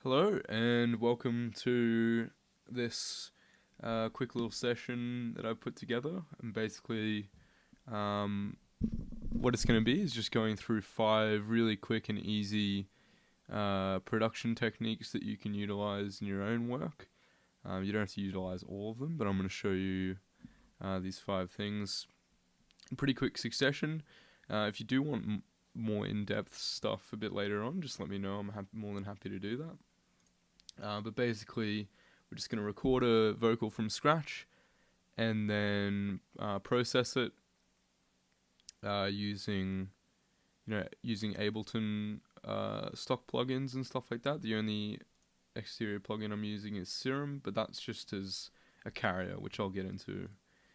Hello and welcome to this quick little session that I've put together. And basically, what it's going to be is just going through 5 really quick and easy production techniques that you can utilize in your own work. You don't have to utilize all of them, but I'm going to show you these 5 things in pretty quick succession. If you do want more in-depth stuff a bit later on, just let me know. I'm more than happy to do that. But basically, we're just going to record a vocal from scratch and then process it using Ableton stock plugins and stuff like that. The only exterior plugin I'm using is Serum, but that's just as a carrier, which I'll get into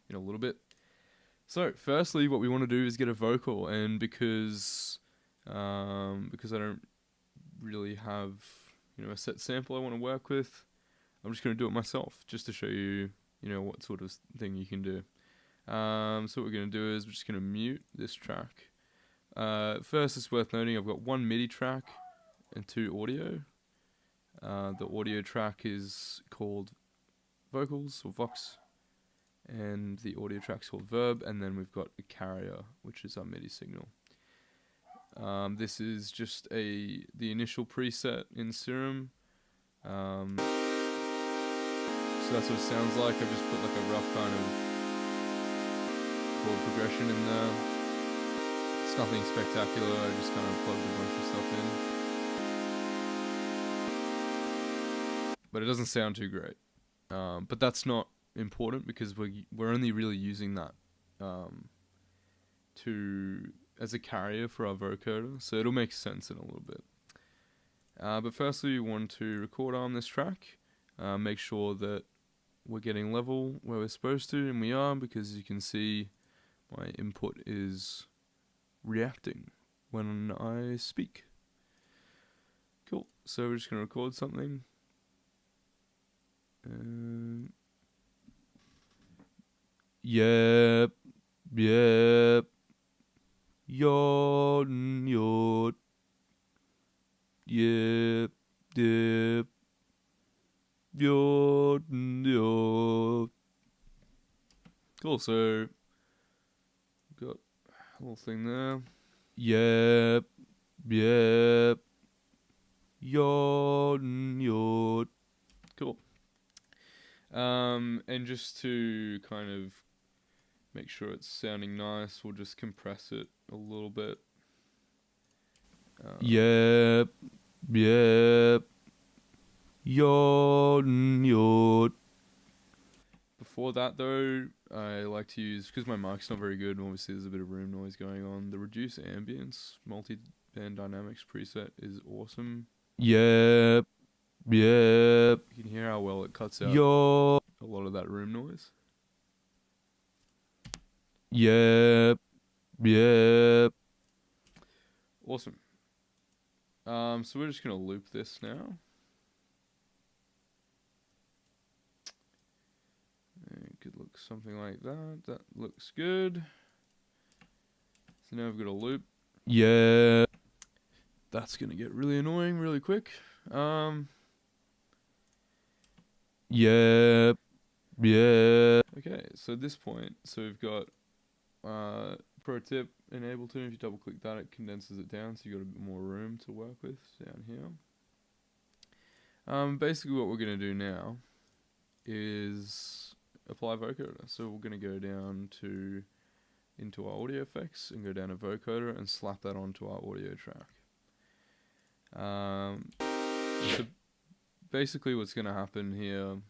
in a little bit. So, firstly, what we want to do is get a vocal, and because I don't really have a set sample I want to work with, I'm just going to do it myself, just to show you, what sort of thing you can do. So what we're going to do is we're just going to mute this track. First, it's worth noting I've got 1 MIDI track and 2 audio. The audio track is called vocals or vox, and the audio track's called verb, and then we've got a carrier, which is our MIDI signal. This is just the initial preset in Serum. So that's what it sounds like. I've just put like a rough kind of chord progression in there. It's nothing spectacular. I just kind of plugged a bunch of stuff in. But it doesn't sound too great. But that's not important because we're only really using that as a carrier for our vocoder, so it'll make sense in a little bit. But firstly, we want to record on this track, make sure that we're getting level where we're supposed to, and we are, because you can see my input is reacting when I speak. Cool, so we're just going to record something. Yep. Yod, yod. Yep. Yod, yod. Cool, so got a little thing there. Yep. Yod, yod. Cool. And just to kind of make sure it's sounding nice, we'll just compress it a little bit. Yod, yod. Before that though, I like to use, because my mic's not very good, and obviously there's a bit of room noise going on, the reduce ambience multi-band dynamics preset is awesome. Yep. You can hear how well it cuts out a lot of that room noise. Yep. Awesome. So we're just gonna loop this now. It could look something like that. That looks good. So now we've got a loop. Yeah. That's gonna get really annoying really quick. Yep. Okay, so at this point, we've got pro tip in Ableton. If you double click that, it condenses it down, so you've got a bit more room to work with down here. Basically what we're gonna do now is apply vocoder. So we're gonna go down into our audio effects and go down to vocoder and slap that onto our audio track. So basically what's going to happen here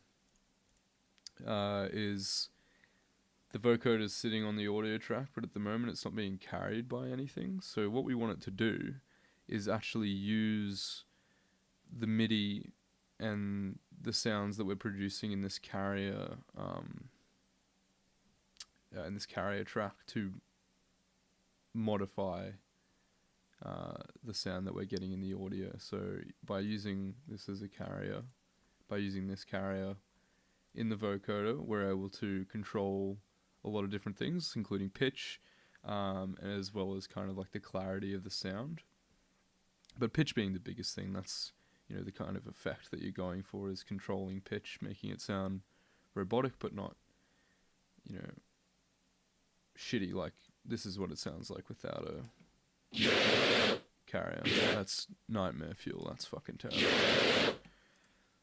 is the vocoder is sitting on the audio track, but at the moment it's not being carried by anything. So what we want it to do is actually use the MIDI and the sounds that we're producing in this carrier track to modify the sound that we're getting in the audio. So by using this as a carrier, by using this carrier in the vocoder, we're able to control a lot of different things, including pitch, as well as kind of like the clarity of the sound. But pitch being the biggest thing, that's you know, the kind of effect that you're going for is controlling pitch, making it sound robotic but not, you know, shitty. Like this is what it sounds like without a carrier. That's nightmare fuel. That's fucking terrible.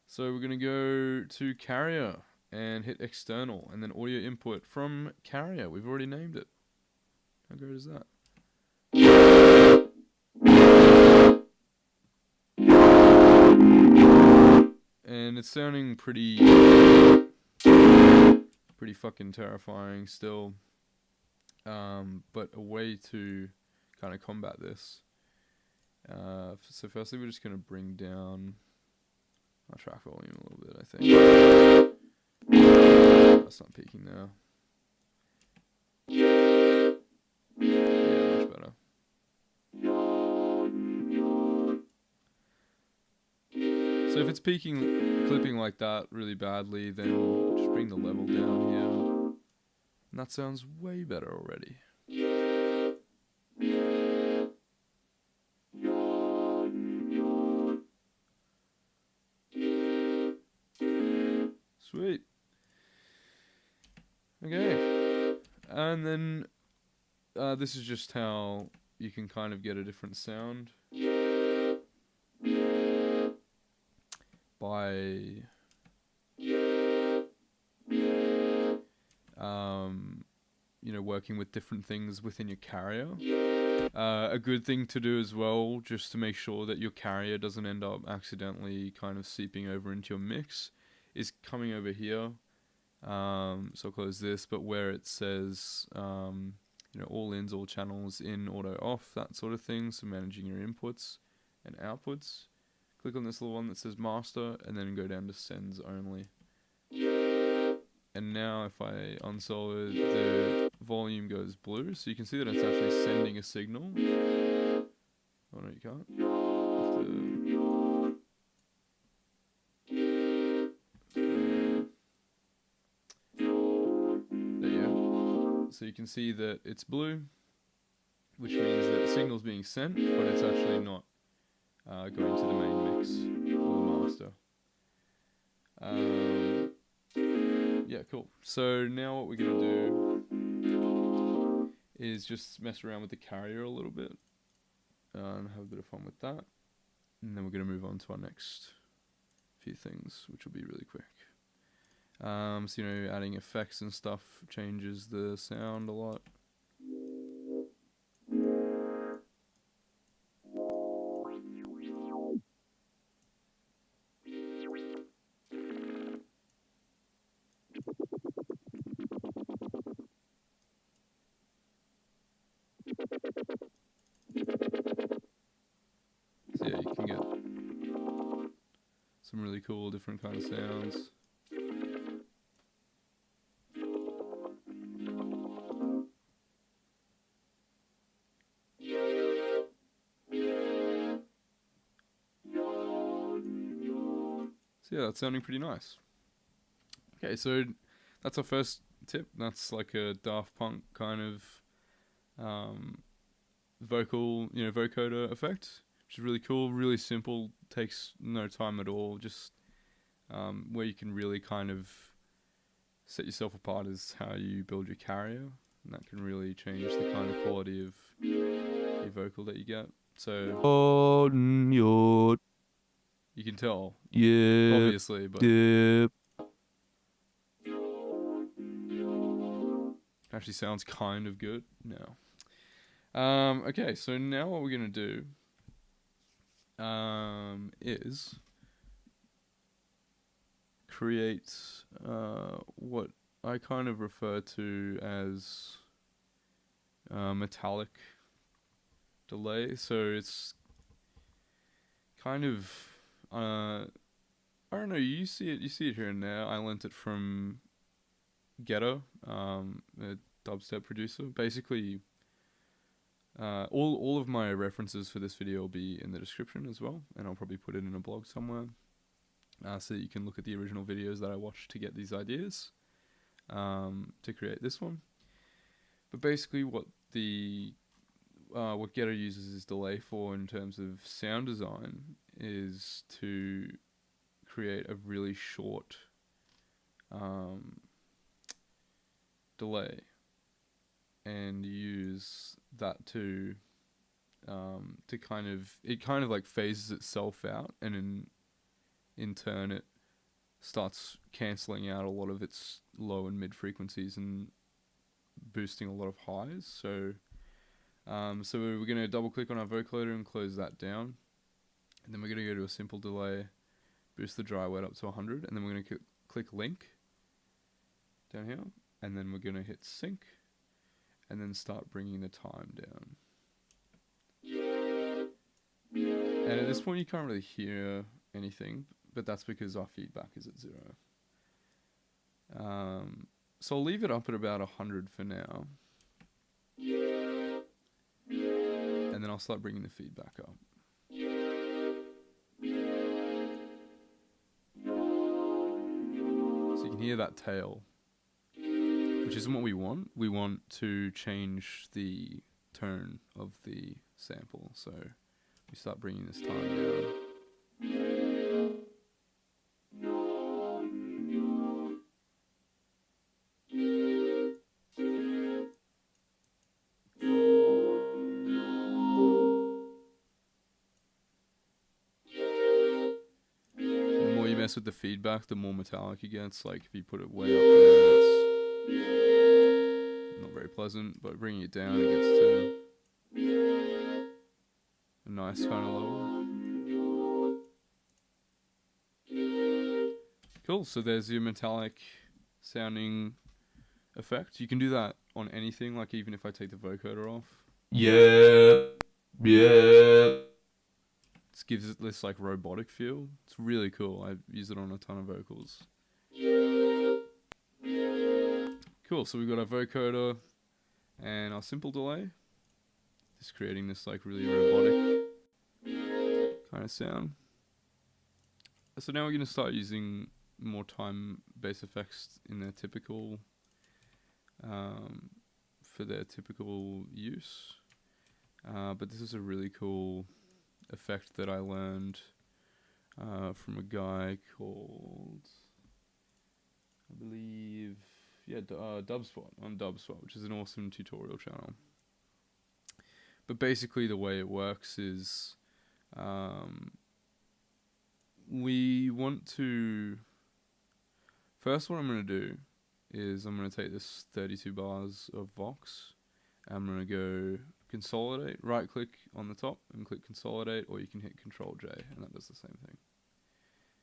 So we're gonna go to carrier and hit external, and then audio input from carrier. We've already named it. How great is that? And it's sounding pretty fucking terrifying still. But a way to kind of combat this. So firstly, we're just gonna bring down our track volume a little bit, I think. That's not peaking now. Yeah, much better. So if it's clipping like that really badly, then just bring the level down here. And that sounds way better already. Sweet. Okay. And then this is just how you can kind of get a different sound by you know, working with different things within your carrier. A good thing to do as well, just to make sure that your carrier doesn't end up accidentally kind of seeping over into your mix, is coming over here. So I'll close this, but where it says you know, all ins, all channels, in, auto, off, that sort of thing, so managing your inputs and outputs, click on this little one that says master, and then go down to sends only. And now if I unsolder, the volume goes blue, so you can see that it's actually sending a signal. Oh no, you can't. There you go. So you can see that it's blue, which means that the signal's being sent, but it's actually not going to the main mix or the master. Yeah, cool. So now what we're going to do is just mess around with the carrier a little bit and have a bit of fun with that. And then we're going to move on to our next few things, which will be really quick. So, you know, adding effects and stuff changes the sound a lot. So yeah, you can get some really cool different kind of sounds. So yeah, that's sounding pretty nice. Okay, so that's our first tip. That's like a Daft Punk kind of vocal, you know, vocoder effect, which is really cool, really simple, takes no time at all. Just where you can really kind of set yourself apart is how you build your carrier, and that can really change the kind of quality of your vocal that you get. So you can tell, yeah, obviously, but yeah. Actually sounds kind of good now. Okay, so now what we're gonna do is create what I kind of refer to as metallic delay. So it's kind of I don't know, you see it here and there. I lent it from Ghetto, a dubstep producer. Basically, all of my references for this video will be in the description as well, and I'll probably put it in a blog somewhere, so that you can look at the original videos that I watched to get these ideas to create this one. But basically, what what Getter uses this delay for in terms of sound design is to create a really short delay, and use that to kind of like phases itself out, and in turn it starts cancelling out a lot of its low and mid frequencies and boosting a lot of highs. So we're going to double click on our vocoder and close that down, and then we're going to go to a simple delay, boost the dry wet up to 100, and then we're going to click link down here, and then we're going to hit sync, and then start bringing the time down. And at this point you can't really hear anything, but that's because our feedback is at 0. So I'll leave it up at about 100 for now, and then I'll start bringing the feedback up. So you can hear that tail, which isn't what we want. We want to change the tone of the sample, so we start bringing this time down. The more you mess with the feedback, the more metallic it gets. Like if you put it way up there, it's not very pleasant, but bringing it down, it gets to a nice kind of level. Cool, so there's your metallic sounding effect. You can do that on anything, like even if I take the vocoder off. Yeah. It gives it this like robotic feel. It's really cool. I've used it on a ton of vocals. Cool, so we've got our vocoder and our simple delay. Just creating this like really robotic kind of sound. So now we're going to start using more time bass effects in their typical for their typical use. But this is a really cool effect that I learned from a guy called, I believe, Dubspot, on Dubspot, which is an awesome tutorial channel. But basically the way it works is we want to... First, what I'm going to do is I'm going to take this 32 bars of Vox. I'm going to go consolidate, right click on the top and click consolidate, or you can hit Control J and that does the same thing.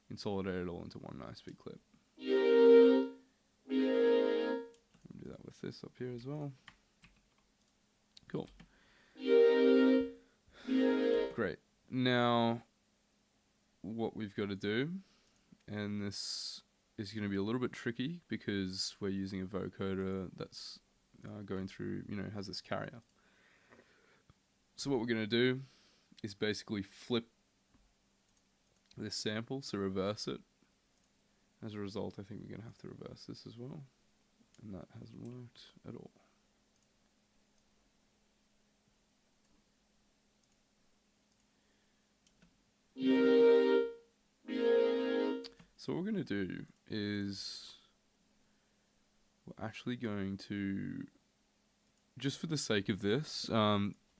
Consolidate it all into one nice big clip. I'll do that with this up here as well. Cool. Great. Now, what we've got to do, and this is going to be a little bit tricky because we're using a vocoder that's going through, has this carrier. So what we're going to do is basically flip this sample, so reverse it. As a result, I think we're going to have to reverse this as well, and that hasn't worked at all. So what we're going to do is we're actually going to, just for the sake of this,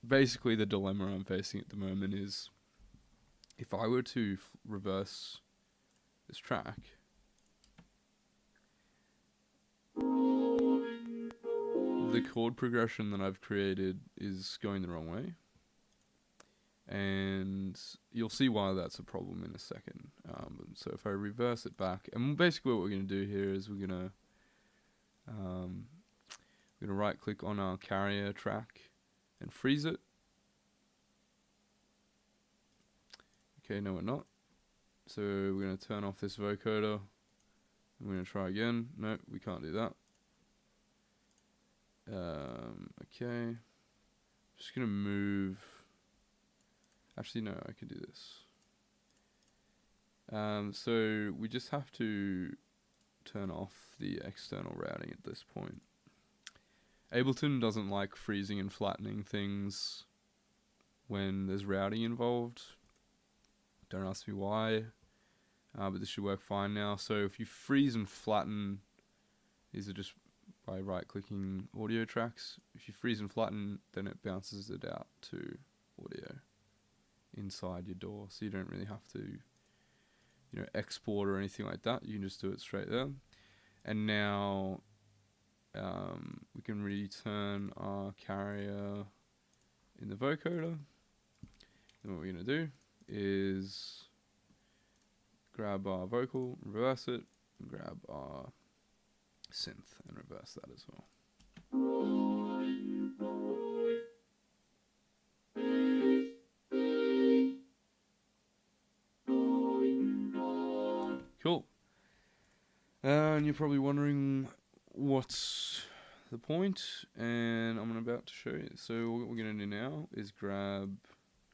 basically the dilemma I'm facing at the moment is if I were to reverse this track, the chord progression that I've created is going the wrong way. And you'll see why that's a problem in a second. So if I reverse it back, and basically what we're going to do here is we're going to right click on our carrier track and freeze it. Okay, no we're not. So we're going to turn off this vocoder. We're going to try again. No, we can't do that. Okay. Just going to move. Actually, no, I can do this. So we just have to turn off the external routing at this point. Ableton doesn't like freezing and flattening things when there's routing involved. Don't ask me why, but this should work fine now. So if you freeze and flatten, these are just by right-clicking audio tracks. If you freeze and flatten, then it bounces it out to audio inside your DAW, so you don't really have to, export or anything like that. You can just do it straight there. And now we can return our carrier in the vocoder. And what we're going to do is grab our vocal, reverse it, and grab our synth and reverse that as well. Cool. And you're probably wondering what's the point, and I'm about to show you. So what we're going to do now is grab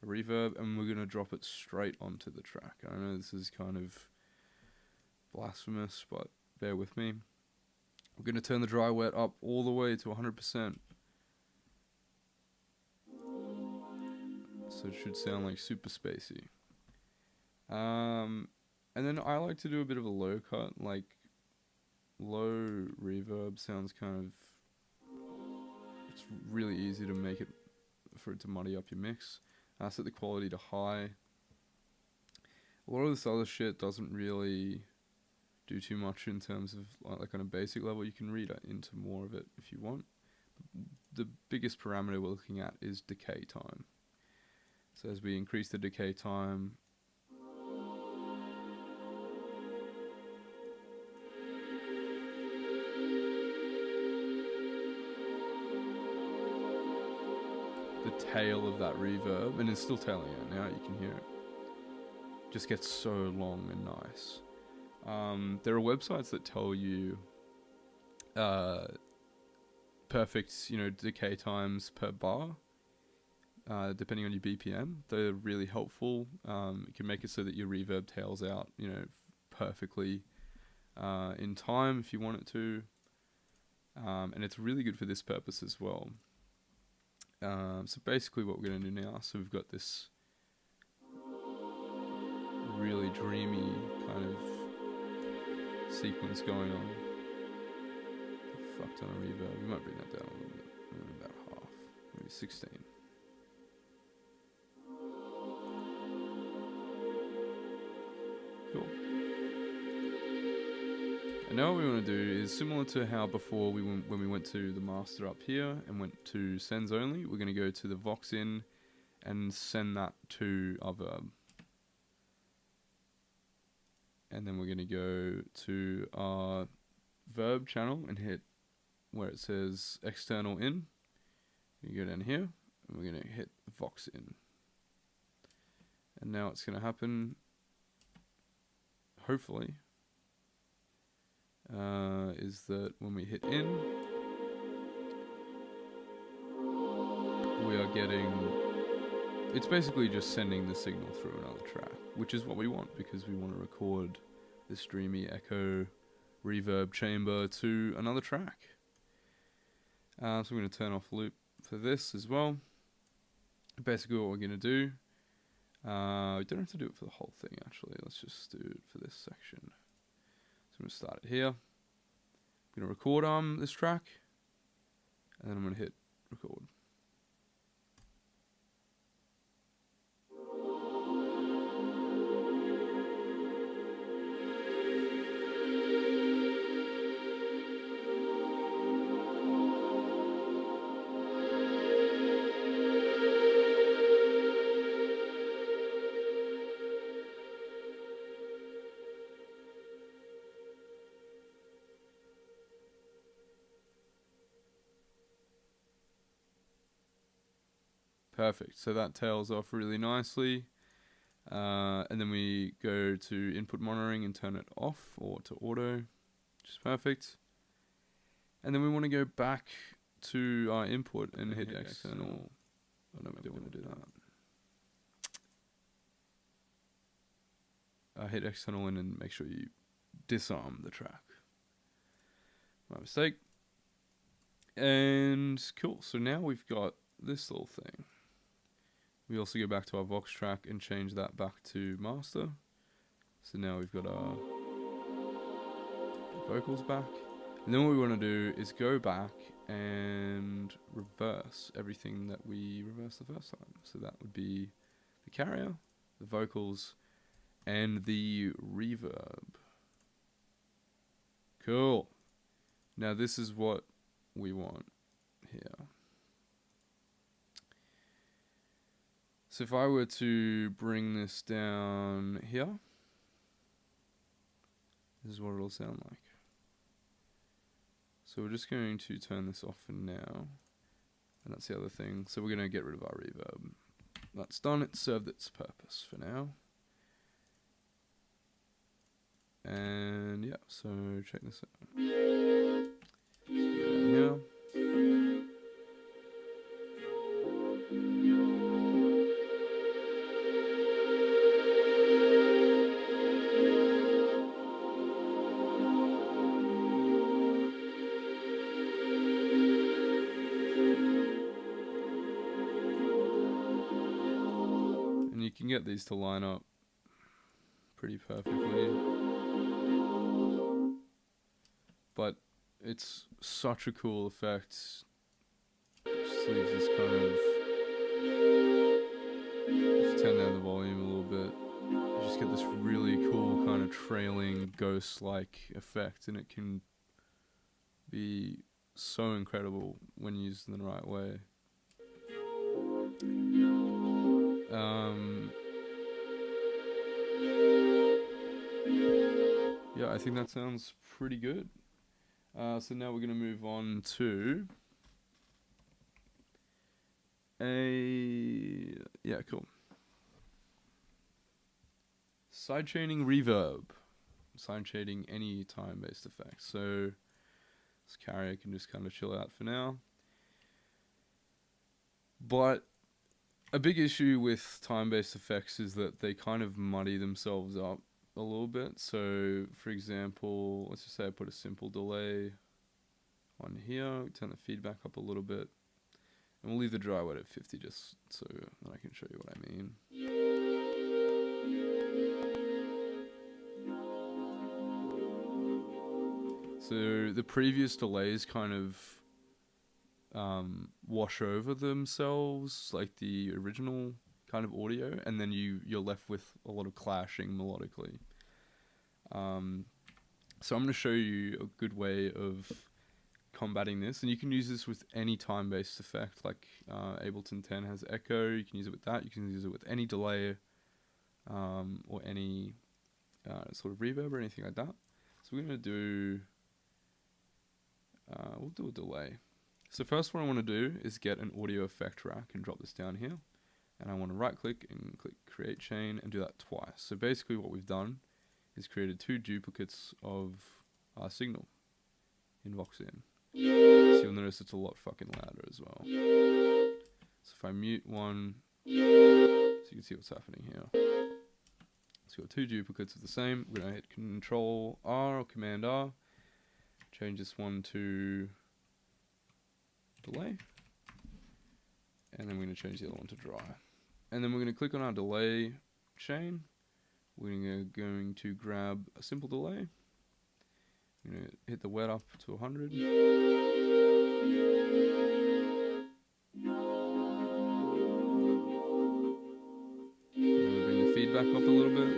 a reverb, and we're going to drop it straight onto the track. I know this is kind of blasphemous, but bear with me. We're going to turn the dry wet up all the way to 100%. So it should sound like super spacey. And then I like to do a bit of a low cut, like low reverb sounds kind of, it's really easy to make it, for it to muddy up your mix. Set the quality to high. A lot of this other shit doesn't really do too much in terms of like on a basic level. You can read into more of it if you want. The biggest parameter we're looking at is decay time. So as we increase the decay time, the tail of that reverb, and it's still tailing out now, you can hear it, just gets so long and nice. There are websites that tell you perfect, decay times per bar, depending on your BPM. They're really helpful. You can make it so that your reverb tails out, perfectly in time if you want it to. And it's really good for this purpose as well. So basically what we're going to do now, so we've got this really dreamy kind of sequence going on. Fuck ton of reverb. We might bring that down a little bit, about half, maybe 16. Cool. And now what we want to do is similar to how before when we went to the master up here and went to sends only, we're going to go to the Vox in and send that to our verb. And then we're going to go to our verb channel and hit where it says external in. You go down here and we're going to hit Vox in. And now it's going to happen, hopefully, is that when we hit in, we are getting, it's basically just sending the signal through another track, which is what we want because we want to record this dreamy echo reverb chamber to another track. So I'm going to turn off loop for this as well. Basically what we're going to do, we don't have to do it for the whole thing actually, let's just do it for this section. So I'm going to start it here. I'm going to record this track, and then I'm going to hit record. Perfect, so that tails off really nicely. And then we go to input monitoring and turn it off or to auto, which is perfect. And then we want to go back to our input and hit external. I don't want to do that. Hit external in and make sure you disarm the track. My mistake. And cool, so now we've got this little thing. We also go back to our Vox track and change that back to master. So now we've got our vocals back. And then what we want to do is go back and reverse everything that we reversed the first time. So that would be the carrier, the vocals, and the reverb. Cool. Now this is what we want here. So if I were to bring this down here, this is what it'll sound like. So we're just going to turn this off for now. And that's the other thing. So we're going to get rid of our reverb. That's done. It served its purpose for now. And yeah, so check this out. So go down here. And you can get these to line up pretty perfectly. But it's such a cool effect. Just leaves this kind of... Just turn down the volume a little bit. You just get this really cool kind of trailing ghost-like effect, and it can be so incredible when used in the right way. Yeah, I think that sounds pretty good. So now we're going to move on to yeah, cool. Sidechaining reverb. Sidechaining any time-based effect. So this carrier can just kind of chill out for now. But a big issue with time-based effects is that they kind of muddy themselves up a little bit. So for example, let's just say I put a simple delay on here, turn the feedback up a little bit, and we'll leave the dry wet at 50 just so that I can show you what I mean. So the previous delays kind of wash over themselves, like the original kind of audio, and then you're left with a lot of clashing melodically. So I'm going to show you a good way of combating this, and you can use this with any time-based effect, like Ableton 10 has echo. You can use it with that. You can use it with any delay or any sort of reverb or anything like that. So we're going to do we'll do a delay. So first what I want to do is get an audio effect rack and drop this down here, and I want to right click and click create chain and do that twice. So basically what we've done is created two duplicates of our signal in Voxin. So you'll notice it's a lot fucking louder as well. So if I mute one, so you can see what's happening here. So we've got two duplicates of the same. We're going to hit Control R or Command R, change this one to delay, and then we're going to change the other one to dry. And then we're going to click on our delay chain. We're going to grab a simple delay. We're going to hit the wet up to 100. Bring the feedback up a little bit.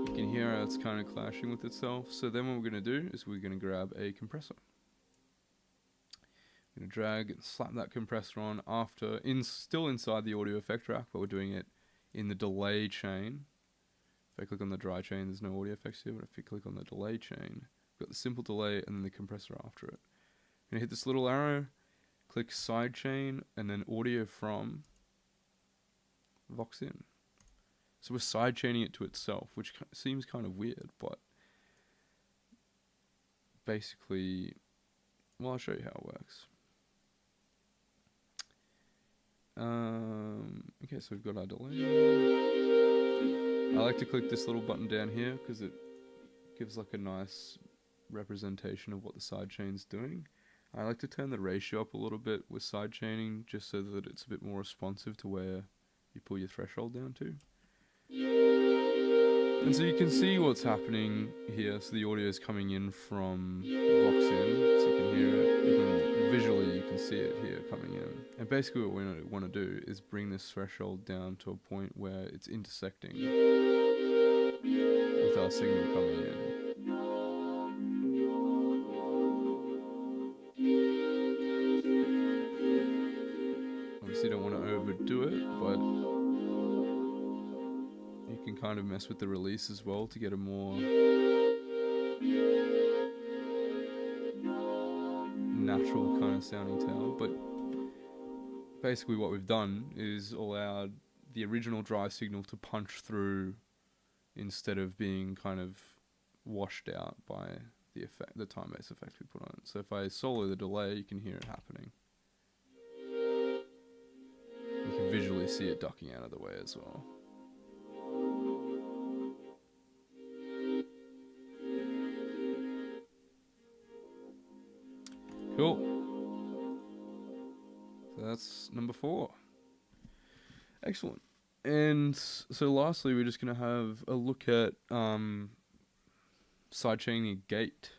You can hear how it's kind of clashing with itself. So then what we're going to do is we're going to grab a compressor. We're going to drag and slap that compressor on after, still inside the audio effect rack, but we're doing it in the delay chain. If I click on the dry chain, there's no audio effects here, but if you click on the delay chain, we've got the simple delay and then the compressor after it. I'm going to hit this little arrow, click sidechain, and then audio from Voxin. So we're sidechaining it to itself, which seems kind of weird, but basically, well, I'll show you how it works. Okay, so we've got our delay. I like to click this little button down here because it gives like a nice representation of what the sidechain's doing. I like to turn the ratio up a little bit with sidechaining, just so that it's a bit more responsive to where you pull your threshold down to. And so you can see what's happening here. So the audio is coming in from Vox in, so you can hear it. Visually, you can see it here coming in. And basically what we want to do is bring this threshold down to a point where it's intersecting with our signal coming in. Obviously, you don't want to overdo it, but you can kind of mess with the release as well to get a more natural kind of sounding tail. But basically what we've done is allowed the original drive signal to punch through instead of being kind of washed out by the time-based effect we put on it. So if I solo the delay, you can hear it happening. You can visually see it ducking out of the way as well. Cool. So that's number 4. Excellent. And so lastly, we're just going to have a look at sidechaining a gate.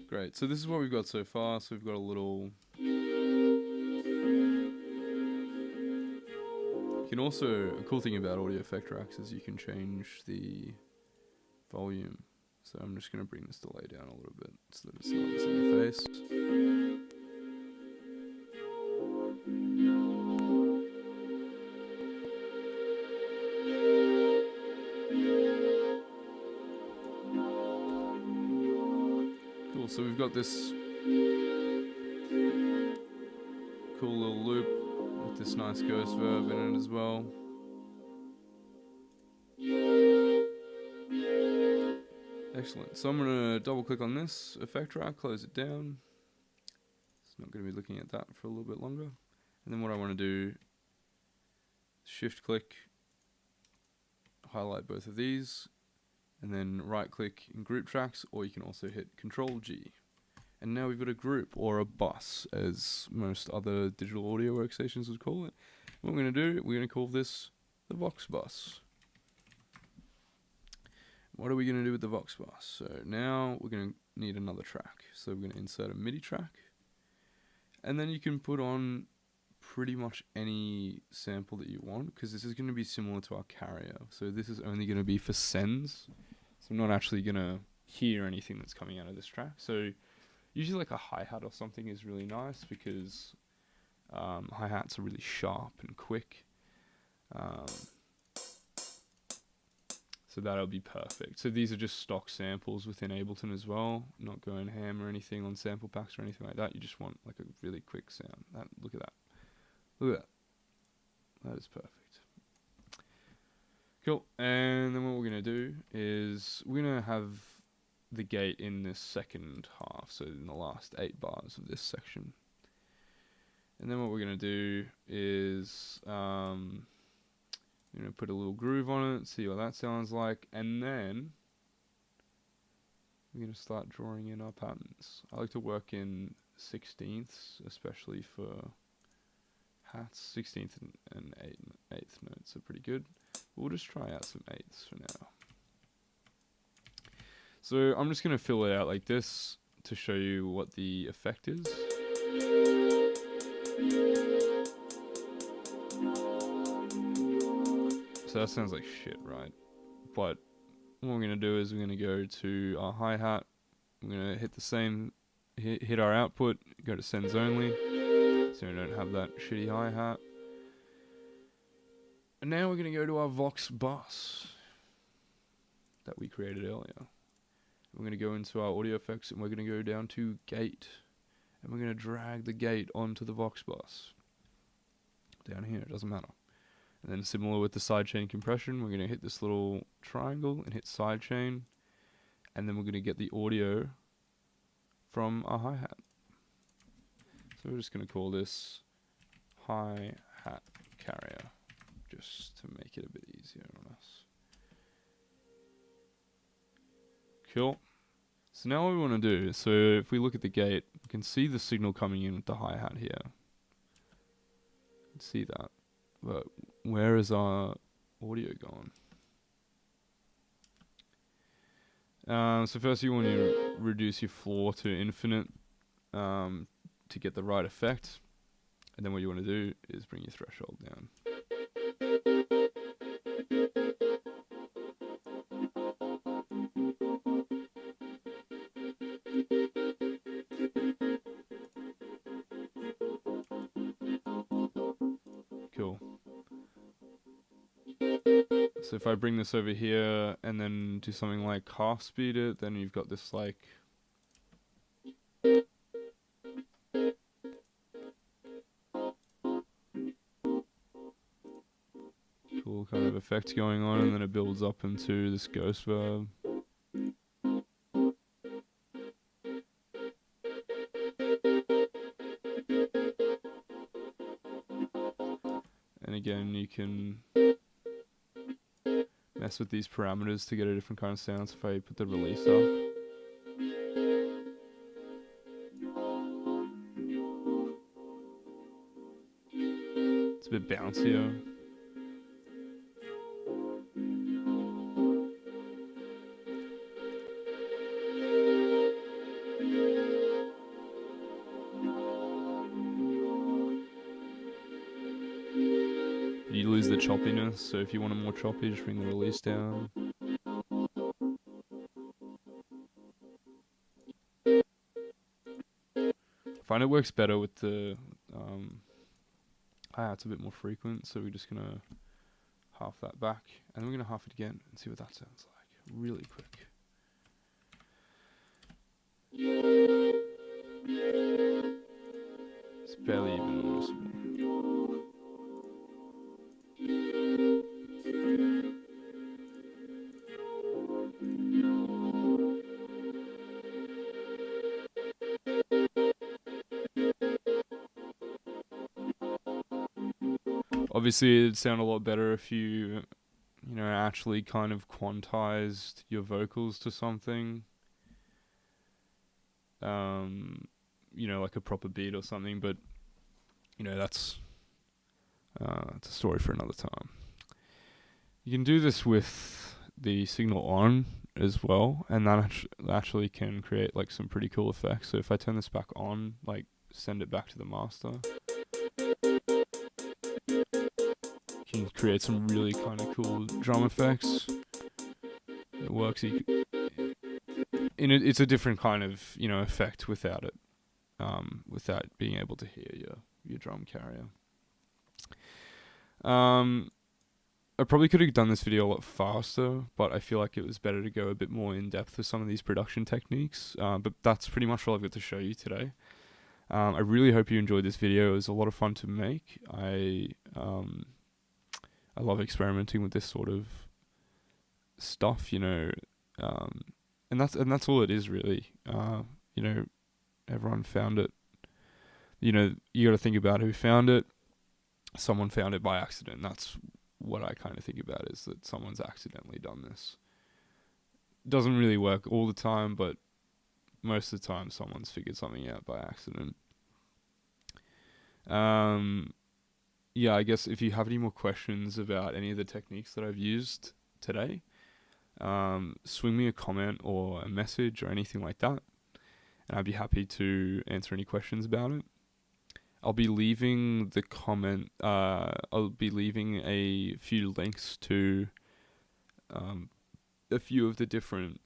Great. So this is what we've got so far. So we've got a little... You can also... A cool thing about audio effect racks is you can change the volume. So I'm just going to bring this delay down a little bit so that it's not in your face. Cool, so we've got this cool little loop with this nice ghost verb in it as well. Excellent. So I'm going to double click on this effect rack, close it down. It's not going to be looking at that for a little bit longer. And then what I want to do, shift click, highlight both of these, and then right click in group tracks, or you can also hit Control G. And now we've got a group, or a bus, as most other digital audio workstations would call it. What we're going to do, we're going to call this the Vox bus. What are we going to do with the Vox bus? So now we're going to need another track. So we're going to insert a MIDI track. And then you can put on pretty much any sample that you want, because this is going to be similar to our carrier. So this is only going to be for sends. So I'm not actually going to hear anything that's coming out of this track. So usually like a hi-hat or something is really nice, because hi-hats are really sharp and quick. So that'll be perfect. So these are just stock samples within Ableton as well, not going ham or anything on sample packs or anything like that. You just want like a really quick sound. Look at that. Look at that. That is perfect. Cool. And then what we're going to do is we're going to have the gate in this second half, so in the last 8 bars of this section. And then what we're going to do is... you know, put a little groove on it, see what that sounds like, and then we're going to start drawing in our patterns. I like to work in 16ths, especially for hats. 16th and 8th notes are pretty good. We'll just try out some 8ths for now. So I'm just going to fill it out like this to show you what the effect is. So that sounds like shit, right? But what we're going to do is we're going to go to our hi-hat. We're going to hit the same, hit our output, go to sends only, so we don't have that shitty hi-hat. And now we're going to go to our Vox bus that we created earlier. We're going to go into our audio effects and we're going to go down to gate. And we're going to drag the gate onto the Vox bus. Down here, it doesn't matter. And then similar with the sidechain compression, we're going to hit this little triangle and hit sidechain. And then we're going to get the audio from our hi-hat. So we're just going to call this hi-hat carrier, just to make it a bit easier on us. Cool. So now what we want to do, so if we look at the gate, we can see the signal coming in with the hi-hat here. See that. But where is our audio going? So first you want to reduce your floor to infinite to get the right effect. And then what you want to do is bring your threshold down. Cool. So if I bring this over here and then do something like half speed it, then you've got this like cool kind of effect going on, and then it builds up into this ghost verb. And again, you can mess with these parameters to get a different kind of sound. So if I put the release up, it's a bit bouncier. You lose the choppiness, so if you want it more choppy, just bring the release down. I find it works better with the hi-hat's a bit more frequent, so we're just gonna half that back, and then we're gonna half it again and see what that sounds like really quick. It's barely even noticeable. Obviously, it'd sound a lot better if you actually kind of quantized your vocals to something. Like a proper beat or something, but that's it's a story for another time. You can do this with the signal on as well, and that actually can create like some pretty cool effects. So if I turn this back on, like send it back to the master, you can create some really kind of cool drum effects. It works. It's a different kind of effect without it, without being able to hear your drum carrier. I probably could have done this video a lot faster, but I feel like it was better to go a bit more in depth with some of these production techniques. But that's pretty much all I've got to show you today. I really hope you enjoyed this video. It was a lot of fun to make. I love experimenting with this sort of stuff, and that's all it is really. Everyone found it. You got to think about who found it. Someone found it by accident. That's what I kind of think about, is that someone's accidentally done this. Doesn't really work all the time, but most of the time someone's figured something out by accident. I guess if you have any more questions about any of the techniques that I've used today, swing me a comment or a message or anything like that, and I'd be happy to answer any questions about it. I'll be leaving I'll be leaving a few links to a few of the different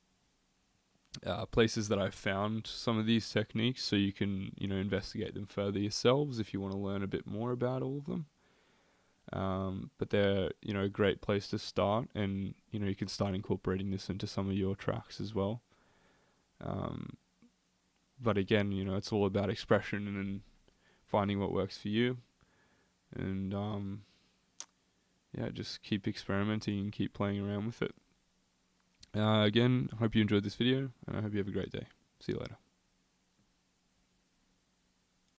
places that I've found some of these techniques, so you can investigate them further yourselves if you want to learn a bit more about all of them. But they're a great place to start, and you can start incorporating this into some of your tracks as well. But again, it's all about expression and finding what works for you, and just keep experimenting and keep playing around with it. Again, I hope you enjoyed this video, and I hope you have a great day. See you later.